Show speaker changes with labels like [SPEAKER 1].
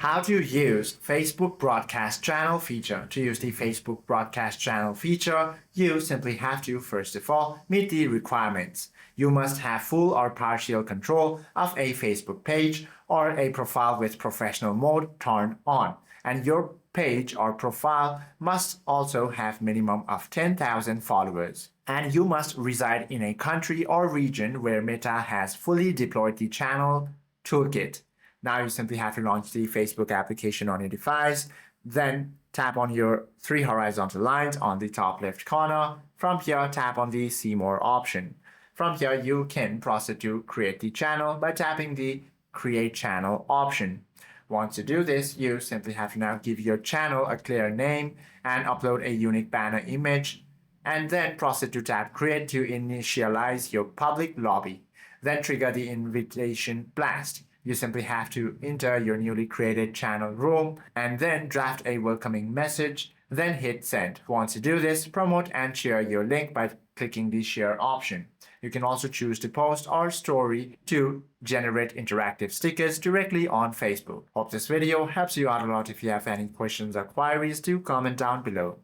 [SPEAKER 1] How to use Facebook Broadcast Channel feature. To use the Facebook Broadcast Channel feature, you simply have to, first of all, meet the requirements. You must have full or partial control of a Facebook page or a profile with professional mode turned on. And your page or profile must also have minimum of 10,000 followers. And you must reside in a country or region where Meta has fully deployed the channel toolkit. Now you simply have to launch the Facebook application on your device, then tap on your three horizontal lines on the top left corner. From here, tap on the See More option. From here, you can proceed to create the channel by tapping the Create Channel option. Once you do this, you simply have to now give your channel a clear name and upload a unique banner image, and then proceed to tap Create to initialize your public lobby. Then trigger the invitation blast. You simply have to enter your newly created channel room and then draft a welcoming message, then hit send. Once you do this, promote and share your link by clicking the share option. You can also choose to post or story to generate interactive stickers directly on Facebook. Hope this video helps you out a lot. If you have any questions or queries, do comment down below.